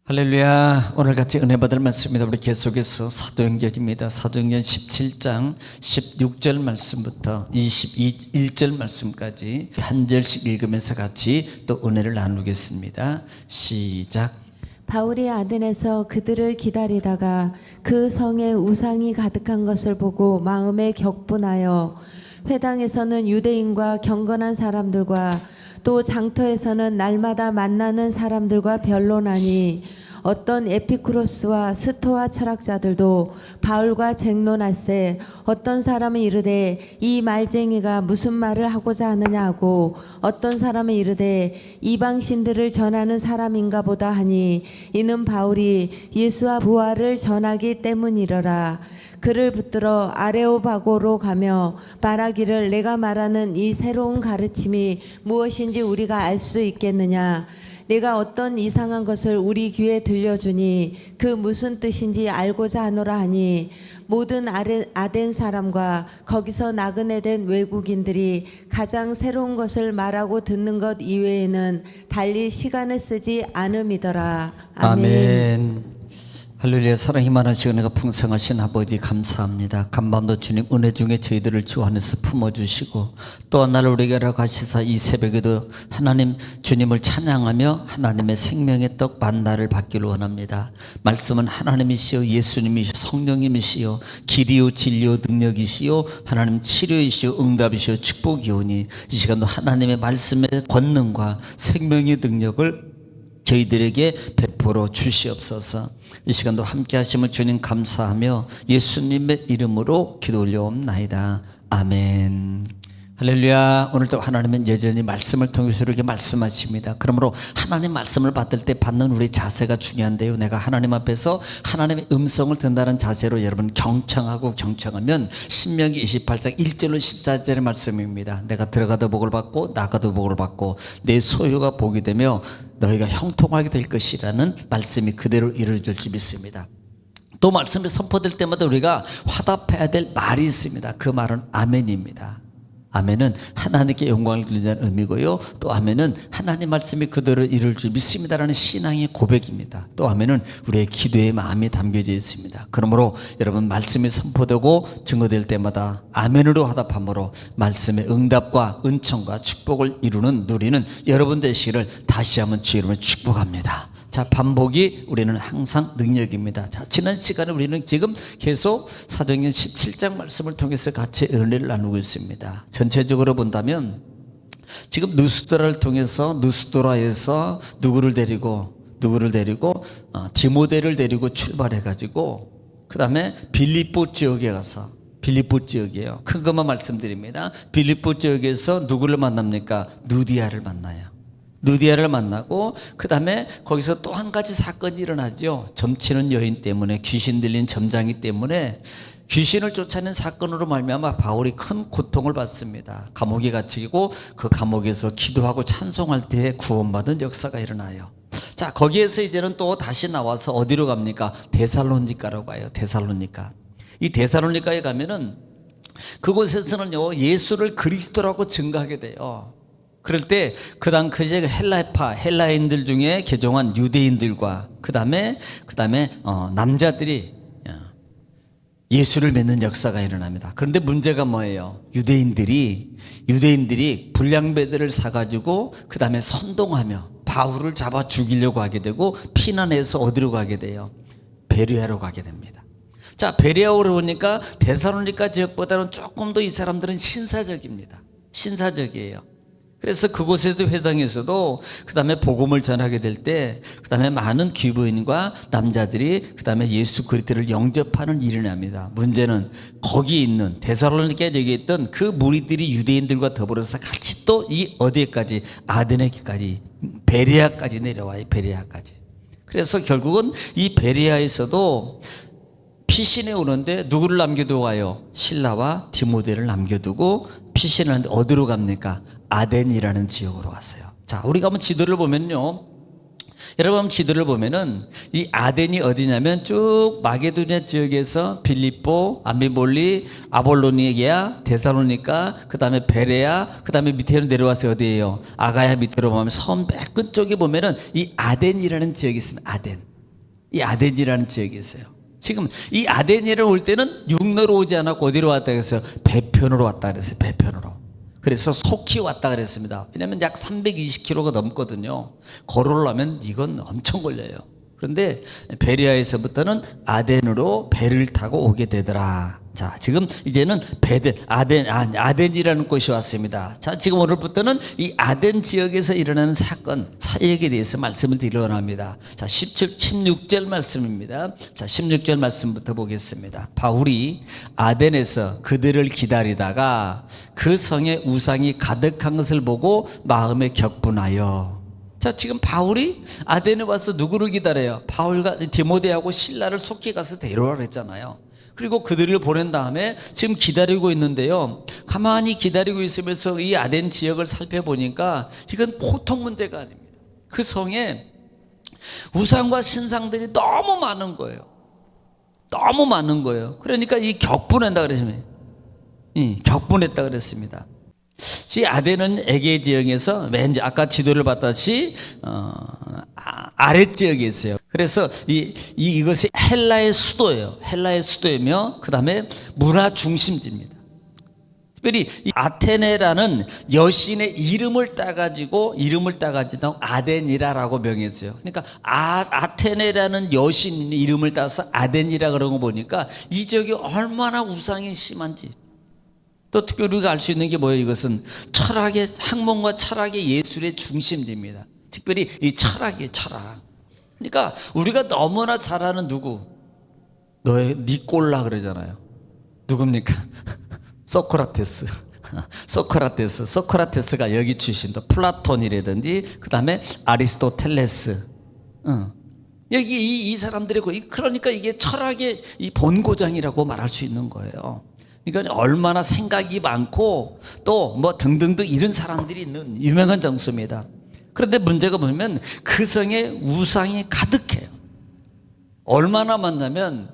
할렐루야. 오늘 같이 은혜 받을 말씀입니다. 우리 계속해서 사도행전입니다. 사도행전 17장 16절 말씀부터 21절 말씀까지 한 절씩 읽으면서 같이 또 은혜를 나누겠습니다. 시작. 바울이 아덴에서 그들을 기다리다가 그 성에 우상이 가득한 것을 보고 마음에 격분하여 회당에서는 유대인과 경건한 사람들과 또 장터에서는 날마다 만나는 사람들과 변론하니 어떤 에피쿠로스와 스토아 철학자들도 바울과 쟁론할세 어떤 사람은 이르되 이 말쟁이가 무슨 말을 하고자 하느냐 하고 어떤 사람은 이르되 이방신들을 전하는 사람인가 보다 하니 이는 바울이 예수와 부활을 전하기 때문이러라. 그를 붙들어 아레오바고로 가며 말하기를 내가 말하는 이 새로운 가르침이 무엇인지 우리가 알 수 있겠느냐. 내가 어떤 이상한 것을 우리 귀에 들려주니 그 무슨 뜻인지 알고자 하노라 하니 모든 아덴 사람과 거기서 나그네 된 외국인들이 가장 새로운 것을 말하고 듣는 것 이외에는 달리 시간을 쓰지 않음이더라. 아멘. 할렐루야. 사랑이 많으시고 은혜가 풍성하신 아버지 감사합니다. 간밤도 주님 은혜 중에 저희들을 주 안에서 품어주시고 또 하나를 우리에게 허락하시사 이 새벽에도 하나님 주님을 찬양하며 하나님의 생명의 떡 만나를 받기를 원합니다. 말씀은 하나님이시요 예수님이시요 성령님이시요 길이요 진리요 능력이시요 하나님 치료이시요 응답이시요 축복이오니 이 시간도 하나님의 말씀의 권능과 생명의 능력을 저희들에게 베풀어 주시옵소서. 이 시간도 함께 하심을 주님 감사하며 예수님의 이름으로 기도 올려옵나이다. 아멘. 할렐루야. 오늘도 하나님은 여전히 말씀을 통해서 이렇게 말씀하십니다. 그러므로 하나님 말씀을 받을 때 받는 우리 자세가 중요한데요. 내가 하나님 앞에서 하나님의 음성을 듣는다는 자세로 여러분 경청하면 신명기 28장 1절로 14절의 말씀입니다. 내가 들어가도 복을 받고 나가도 복을 받고 내 소유가 복이 되며 너희가 형통하게 될 것이라는 말씀이 그대로 이루어질 줄 믿습니다. 또 말씀이 선포될 때마다 우리가 화답해야 될 말이 있습니다. 그 말은 아멘입니다. 아멘은 하나님께 영광을 돌린다는 의미고요. 또 아멘은 하나님 말씀이 그대로 이룰 줄 믿습니다라는 신앙의 고백입니다. 또 아멘은 우리의 기도의 마음이 담겨져 있습니다. 그러므로 여러분 말씀이 선포되고 증거될 때마다 아멘으로 화답함으로 말씀의 응답과 은총과 축복을 누리는 여러분 되시기를 다시 한번 주의 이름으로 축복합니다. 자, 반복이 우리는 항상 능력입니다. 자, 지난 시간에 우리는 지금 계속 사도행전 17장 말씀을 통해서 같이 은혜를 나누고 있습니다. 전체적으로 본다면 지금 누스도라를 통해서 누스도라에서 누구를 데리고 디모데를 데리고 출발해 가지고 그 다음에 빌립보 지역에 가서 빌립보 지역이에요. 큰 것만 말씀드립니다. 빌립보 지역에서 누구를 만납니까? 누디아를 만나요. 누디아를 만나고 그 다음에 거기서 또 한 가지 사건이 일어나죠. 점치는 여인 때문에 귀신 들린 점장이 때문에 귀신을 쫓아낸 사건으로 말미암아 바울이 큰 고통을 받습니다. 감옥에 갇히고 그 감옥에서 기도하고 찬송할 때에 구원받은 역사가 일어나요. 자, 거기에서 이제는 또 다시 나와서 어디로 갑니까? 데살로니가라고 가요. 데살로니가. 이 데살로니가에 가면은 그곳에서는요 예수를 그리스도라고 증거하게 돼요. 그럴 때 그 이제 헬라인들 중에 개종한 유대인들과 그 다음에 남자들이 예수를 믿는 역사가 일어납니다. 그런데 문제가 뭐예요? 유대인들이 불량배들을 사가지고 그 다음에 선동하며 바울을 잡아 죽이려고 하게 되고 피난해서 어디로 가게 돼요? 베레아로 가게 됩니다. 자, 베레아로 오니까 데살로니가 지역보다는 조금 더 이 사람들은 신사적이에요. 그래서 그곳에도 회당에서도 그 다음에 복음을 전하게 될 때 그 다음에 많은 귀부인과 남자들이 그 다음에 예수 그리스도를 영접하는 일이 납니다. 문제는 거기 있는 데살로니가에 있던 그 무리들이 유대인들과 더불어서 같이 또 이 어디에까지 아데네까지 베레아까지 내려와요. 베레아까지. 그래서 결국은 이 베레아에서도 피신해 오는데 누구를 남겨두고 와요? 실라와 디모데를 남겨두고 피신을 하는데 어디로 갑니까? 아덴이라는 지역으로 왔어요. 자, 우리가 한번 지도를 보면요. 여러분 지도를 보면은 이 아덴이 어디냐면 쭉 마게도냐 지역에서 빌립보, 암비볼리, 아볼로니게아, 데살로니가, 그 다음에 베레아, 그 다음에 밑으로 내려와서 어디예요? 아가야 밑으로 보면 섬 끝쪽에 보면은 이 아덴이라는 지역이 있습니다. 아덴. 이 아덴이라는 지역에 있어요. 지금 이 아덴이를 올 때는 육로로 오지 않았고 어디로 왔다 그랬어요? 배편으로 왔다 그랬어요. 배편으로. 그래서 속히 왔다 그랬습니다. 왜냐하면 약 320km가 넘거든요. 걸어오려면 이건 엄청 걸려요. 그런데 베리아에서부터는 아덴으로 배를 타고 오게 되더라. 자, 지금 이제는 아덴이라는 곳이 왔습니다. 자, 지금 오늘부터는 이 아덴 지역에서 일어나는 사건, 사역에 대해서 말씀을 드리려고 합니다. 자, 16절 말씀입니다. 자, 16절 말씀부터 보겠습니다. 바울이 아덴에서 그들을 기다리다가 그 성에 우상이 가득한 것을 보고 마음에 격분하여. 자, 지금 바울이 아덴에 와서 누구를 기다려요? 바울과 디모데하고 실라를 속히 가서 데려오라 했잖아요. 그리고 그들을 보낸 다음에 지금 기다리고 있는데요. 가만히 기다리고 있으면서 이 아덴 지역을 살펴보니까 이건 보통 문제가 아닙니다. 그 성에 우상과 신상들이 너무 많은 거예요. 너무 많은 거예요. 그러니까 이 격분한다 그랬습니다. 격분했다 그랬습니다. 이 아덴은 에게 지역에서 왠지 아까 지도를 봤다시 아래 지역에 있어요. 그래서 이것이 헬라의 수도예요. 헬라의 수도이며 그 다음에 문화 중심지입니다. 특별히 이 아테네라는 여신의 이름을 따가지고 아덴이라라고 명했어요. 그러니까 아테네라는 여신 이름을 따서 아덴이라 그런 거 보니까 이 지역이 얼마나 우상이 심한지. 또 특별히 우리가 알 수 있는 게 뭐예요? 이것은 철학의, 학문과 철학의 예술의 중심지입니다. 특별히 이 철학이에요, 철학. 그러니까 우리가 너무나 잘 아는 누구? 니꼴라 그러잖아요. 누굽니까? 소크라테스가 여기 출신도 플라톤이라든지 그 다음에 아리스토텔레스. 여기 이 사람들이고, 그러니까 이게 철학의 이 본고장이라고 말할 수 있는 거예요. 그러니까 얼마나 생각이 많고 또 뭐 등등등 이런 사람들이 있는 유명한 장소입니다. 그런데 문제가 뭐냐면 그 성에 우상이 가득해요. 얼마나 많냐면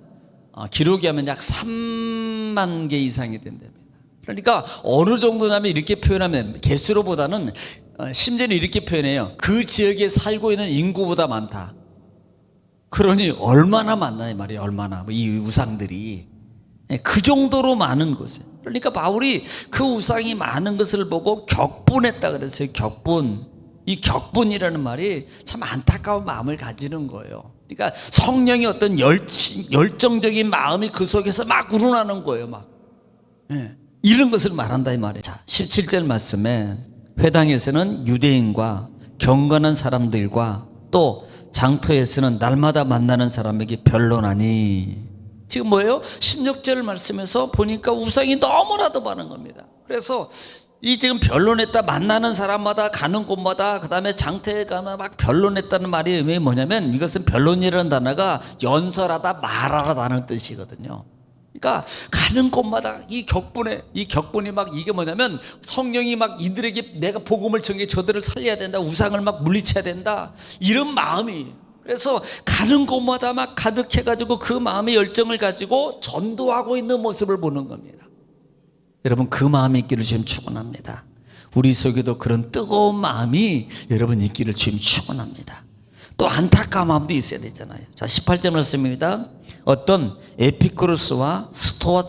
기록이 하면 약 3만 개 이상이 된답니다. 그러니까 어느 정도냐면 이렇게 표현하면 개수로보다는 심지어는 이렇게 표현해요. 그 지역에 살고 있는 인구보다 많다. 그러니 얼마나 많나 이 말이에요. 얼마나 이 우상들이 그 정도로 많은 곳에. 그러니까 바울이 그 우상이 많은 것을 보고 격분했다 그랬어요. 격분. 이 격분이라는 말이 참 안타까운 마음을 가지는 거예요. 그러니까 성령의 어떤 열정적인 마음이 그 속에서 막 우러나는 거예요. 막 이런 것을 말한다 이 말이에요. 자, 17절 말씀에 회당에서는 유대인과 경건한 사람들과 또 장터에서는 날마다 만나는 사람에게 변론하니. 지금 뭐예요? 16절 말씀에서 보니까 우상이 너무나도 많은 겁니다. 그래서 이 지금 변론했다, 만나는 사람마다 가는 곳마다 그 다음에 장터에 가면 막 변론했다는 말이 왜 뭐냐면 이것은 변론이라는 단어가 연설하다, 말하다라는 뜻이거든요. 그러니까 가는 곳마다 이 격분이 막 이게 뭐냐면 성령이 막 이들에게 내가 복음을 전해 저들을 살려야 된다, 우상을 막 물리쳐야 된다, 이런 마음이. 그래서 가는 곳마다 막 가득해가지고 그 마음의 열정을 가지고 전도하고 있는 모습을 보는 겁니다. 여러분, 그 마음이 있기를 주님 축원합니다. 우리 속에도 그런 뜨거운 마음이 여러분 있기를 주님 축원합니다. 또 안타까운 마음도 있어야 되잖아요. 자, 18절 말씀입니다. 어떤 에피쿠로스와 스토아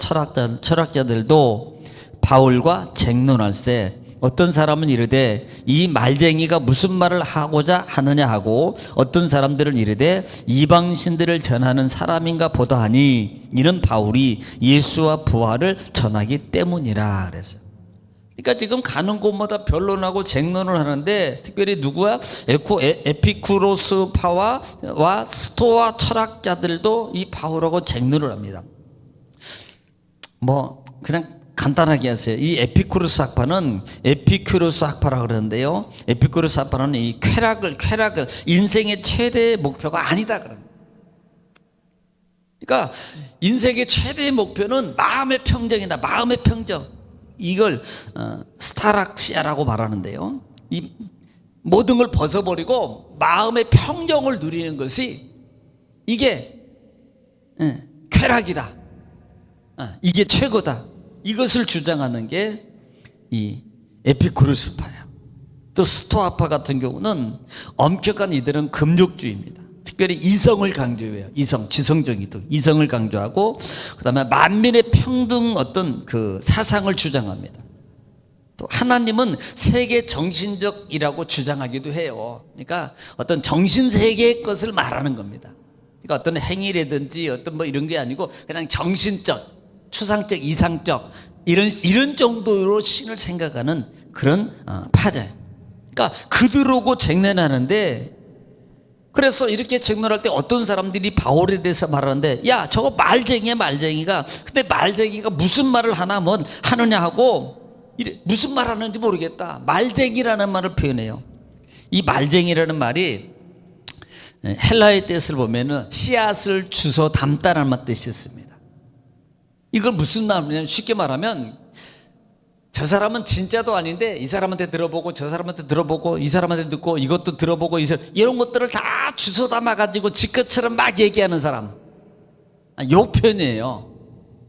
철학자들도 바울과 쟁론할세 어떤 사람은 이르되 이 말쟁이가 무슨 말을 하고자 하느냐 하고 어떤 사람들은 이르되 이방신들을 전하는 사람인가 보다 하니 이는 바울이 예수와 부활을 전하기 때문이라 그랬어요. 그러니까 지금 가는 곳마다 변론하고 쟁론을 하는데 특별히 누구야? 에피쿠로스파와 스토아 철학자들도 이 바울하고 쟁론을 합니다. 뭐 그냥 간단하게 하세요. 이 에피쿠로스 학파라고 그러는데요. 에피쿠로스 학파는 이 쾌락을 인생의 최대의 목표가 아니다 그럽니다. 그러니까 인생의 최대의 목표는 마음의 평정이다. 마음의 평정. 이걸 스타락시아라고 말하는데요. 이 모든 걸 벗어버리고 마음의 평정을 누리는 것이 이게 쾌락이다. 이게 최고다. 이것을 주장하는 게 이 에피쿠로스파예요. 또 스토아파 같은 경우는 엄격한 이들은 금욕주의입니다. 특별히 이성을 강조해요. 이성, 지성적이도 이성을 강조하고, 그다음에 만민의 평등 어떤 그 사상을 주장합니다. 또 하나님은 세계 정신적이라고 주장하기도 해요. 그러니까 어떤 정신 세계의 것을 말하는 겁니다. 그러니까 어떤 행위라든지 어떤 뭐 이런 게 아니고 그냥 정신적, 추상적, 이상적 이런 정도로 신을 생각하는 그런 파자예요. 그러니까 그들하고 쟁론하는데, 그래서 이렇게 쟁론할 때 어떤 사람들이 바울에 대해서 말하는데, 야 저거 말쟁이야 말쟁이가. 근데 말쟁이가 무슨 말을 하나 뭐 하느냐 하고, 무슨 말 하는지 모르겠다. 말쟁이라는 말을 표현해요. 이 말쟁이라는 말이 헬라의 뜻을 보면은 씨앗을 주워 담다라는 뜻이 있습니다. 이걸 무슨 말이냐면, 쉽게 말하면 저 사람은 진짜도 아닌데 이 사람한테 들어보고 저 사람한테 들어보고 이 사람한테 듣고 이것도 들어보고 이런 것들을 다 주워 담아가지고 지 것처럼 막 얘기하는 사람, 요 표현이에요.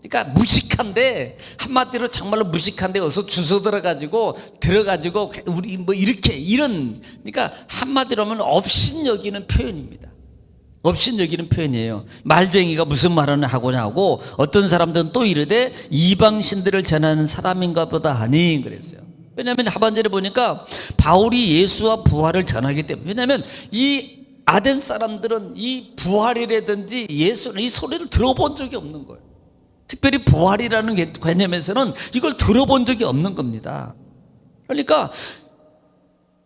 그러니까 무식한데, 한마디로 정말로 무식한데 어서 주워 들어가지고 우리 뭐 이렇게 이런, 그러니까 한마디로 하면 업신여기는 표현입니다. 업신여기는 표현이에요. 말쟁이가 무슨 말을 하고자 하고, 어떤 사람들은 또 이르되 이방신들을 전하는 사람인가 보다 하니 그랬어요. 왜냐하면 하반절에 보니까 바울이 예수와 부활을 전하기 때문에. 왜냐하면 이 아덴 사람들은 이 부활이라든지 예수, 이 소리를 들어본 적이 없는 거예요. 특별히 부활이라는 개념에서는 이걸 들어본 적이 없는 겁니다. 그러니까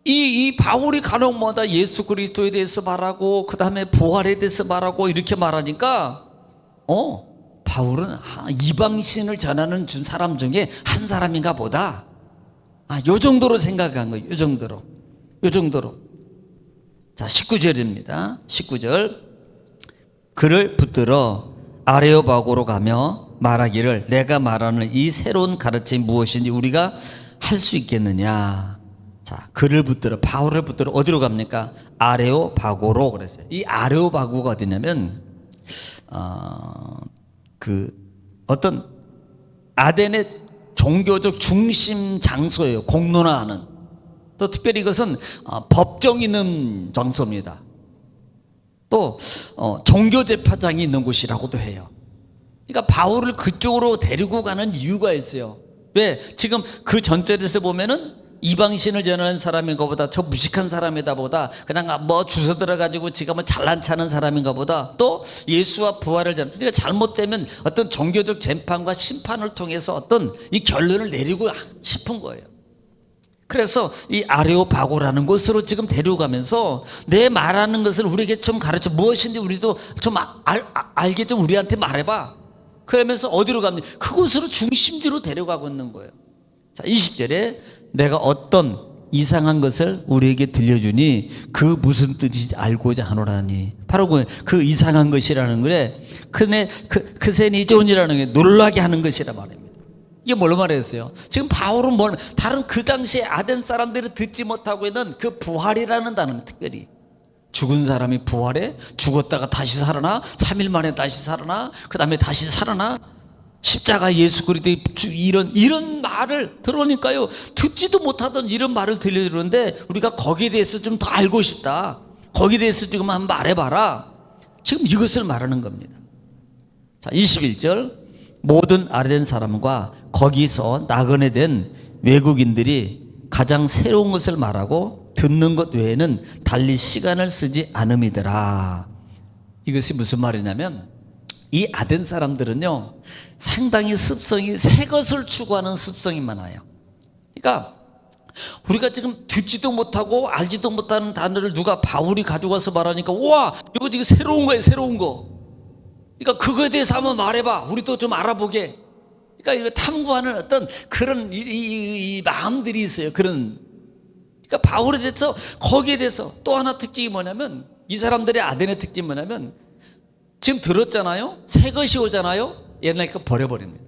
이 바울이 간혹마다 예수 그리스도에 대해서 말하고 그 다음에 부활에 대해서 말하고 이렇게 말하니까 바울은 이방신을 전하는 사람 중에 한 사람인가 보다, 요 정도로 생각한 거예요. 요 정도로. 자, 19절입니다 19절. 그를 붙들어 아레오바고로 가며 말하기를 내가 말하는 이 새로운 가르침이 무엇인지 우리가 할 수 있겠느냐. 자, 그를 붙들어, 바울을 붙들어 어디로 갑니까? 아레오바고로 그랬어요. 이 아레오바고가 어디냐면 그 어떤 아덴의 종교적 중심 장소예요. 공론화하는. 또 특별히 이것은 법정 있는 장소입니다. 또 종교 재판장이 있는 곳이라고도 해요. 그러니까 바울을 그쪽으로 데리고 가는 이유가 있어요. 왜? 지금 그 전절에서 보면은 이방신을 전하는 사람인가 보다, 저 무식한 사람이다 보다, 그냥 뭐 주워 들어가지고 지가 뭐 잘난 차는 사람인가 보다, 또 예수와 부활을 전하는, 그러니까 잘못되면 어떤 종교적 재판과 심판을 통해서 어떤 이 결론을 내리고 싶은 거예요. 그래서 이 아레오바고라는 곳으로 지금 데려가면서 내 말하는 것을 우리에게 좀 가르쳐, 무엇인지 우리도 좀 알게 좀 우리한테 말해봐. 그러면서 어디로 갑니까? 그곳으로 중심지로 데려가고 있는 거예요. 자, 20절에 내가 어떤 이상한 것을 우리에게 들려주니 그 무슨 뜻인지 알고자 하노라니. 바로 그 이상한 것이라는 거에 그새니 존이라는 게 놀라게 하는 것이라 말입니다. 이게 뭘로 말했어요? 지금 바울은 다른 그 당시에 아덴 사람들이 듣지 못하고 있는 그 부활이라는 단어는, 특별히 죽은 사람이 부활해? 죽었다가 다시 살아나? 3일 만에 다시 살아나? 그 다음에 다시 살아나? 십자가 예수 그리스도의 이런 말을 들으니까요, 듣지도 못하던 이런 말을 들려주는데 우리가 거기에 대해서 좀 더 알고 싶다. 거기에 대해서 지금 한번 말해봐라. 지금 이것을 말하는 겁니다. 자, 21절. 모든 아덴 사람과 거기서 나그네 된 외국인들이 가장 새로운 것을 말하고 듣는 것 외에는 달리 시간을 쓰지 않음이더라. 이것이 무슨 말이냐면, 이 아덴 사람들은요 상당히 습성이 새 것을 추구하는 습성이 많아요. 그러니까 우리가 지금 듣지도 못하고 알지도 못하는 단어를 누가 바울이 가져와서 말하니까, 와 이거 지금 새로운 거예요, 새로운 거. 그러니까 그거에 대해서 한번 말해봐, 우리도 좀 알아보게. 그러니까 이거 탐구하는 어떤 그런 이 마음들이 있어요. 그러니까 바울에 대해서, 거기에 대해서 또 하나 특징이 뭐냐면, 이 사람들의 아덴의 특징이 뭐냐면, 지금 들었잖아요, 새 것이 오잖아요, 옛날 거 버려버립니다.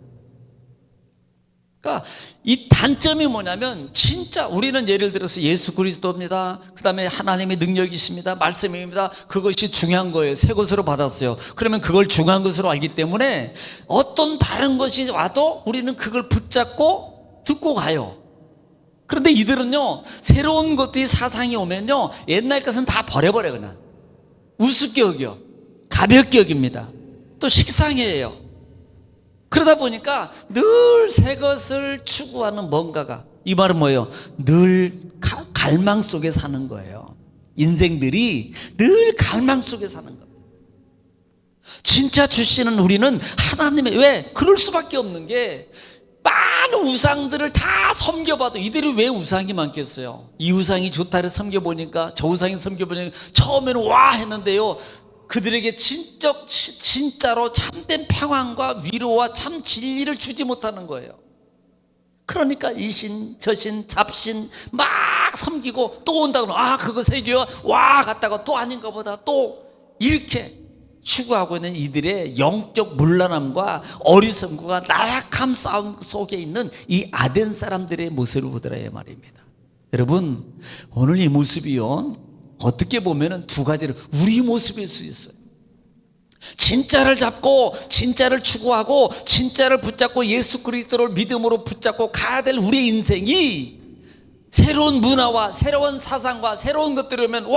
그러니까 이 단점이 뭐냐면, 진짜 우리는 예를 들어서 예수 그리스도입니다, 그 다음에 하나님의 능력이십니다, 말씀입니다, 그것이 중요한 거예요. 새 것으로 받았어요. 그러면 그걸 중요한 것으로 알기 때문에 어떤 다른 것이 와도 우리는 그걸 붙잡고 듣고 가요. 그런데 이들은요, 새로운 것들이 사상이 오면요 옛날 것은 다 버려버려요. 그냥 우습게 여겨, 가볍게 여깁니다. 또 식상해요. 그러다 보니까 늘 새 것을 추구하는 뭔가가, 이 말은 뭐예요? 늘 갈망 속에 사는 거예요. 인생들이 늘 갈망 속에 사는 겁니다. 진짜 주시는 우리는 하나님의, 왜? 그럴 수밖에 없는 게 많은 우상들을 다 섬겨봐도 이들이 왜 우상이 많겠어요? 이 우상이 좋다를 섬겨보니까 저 우상이 섬겨보니까 처음에는 와 했는데요, 그들에게 진짜로 참된 평안과 위로와 참 진리를 주지 못하는 거예요. 그러니까 이신 저신 잡신 막 섬기고 또 온다고 그러면 그거 세계와 와 갔다가 또 아닌가 보다 또 이렇게 추구하고 있는 이들의 영적 문란함과 어리석음과 나약함 싸움 속에 있는 이 아덴 사람들의 모습을 보더라 이 말입니다. 여러분, 오늘 이 모습이요, 어떻게 보면 두 가지로 우리 모습일 수 있어요. 진짜를 잡고 진짜를 추구하고 진짜를 붙잡고 예수 그리스도를 믿음으로 붙잡고 가야 될 우리의 인생이 새로운 문화와 새로운 사상과 새로운 것들이 오면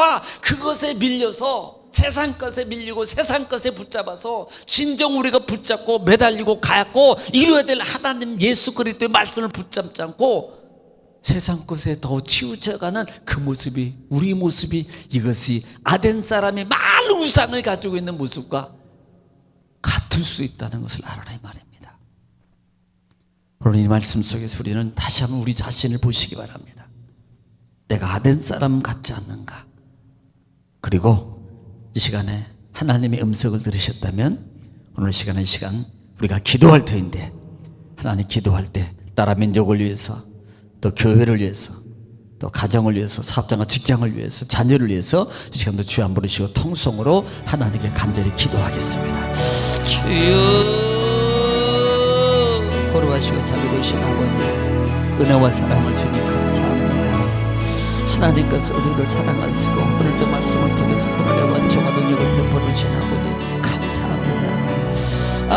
그것에 밀려서 세상 것에 밀리고 세상 것에 붙잡아서 진정 우리가 붙잡고 매달리고 가고 이루어야 될 하나님 예수 그리스도의 말씀을 붙잡지 않고 세상 것에 더 치우쳐가는 그 모습이, 우리 모습이, 이것이 아덴 사람이 많은 우상을 가지고 있는 모습과 같을 수 있다는 것을 알아라 이 말입니다. 오늘 이 말씀 속에서 우리는 다시 한번 우리 자신을 보시기 바랍니다. 내가 아덴 사람 같지 않는가? 그리고 이 시간에 하나님의 음성을 들으셨다면 오늘 시간 우리가 기도할 터인데, 하나님 기도할 때 나라 민족을 위해서, 또 교회를 위해서, 또 가정을 위해서, 사업장과 직장을 위해서, 자녀를 위해서 이 시간도 주여 한 부르시고 통성으로 하나님께 간절히 기도하겠습니다. 주여, 거룩하시고 자비로우신 아버지, 은혜와 사랑을 주님 감사합니다. 하나님께서 우리를 사랑하시고 오늘도 말씀을 통해서 하나님의 원초와 능력을 베풀어 주신 아버지 감사합니다.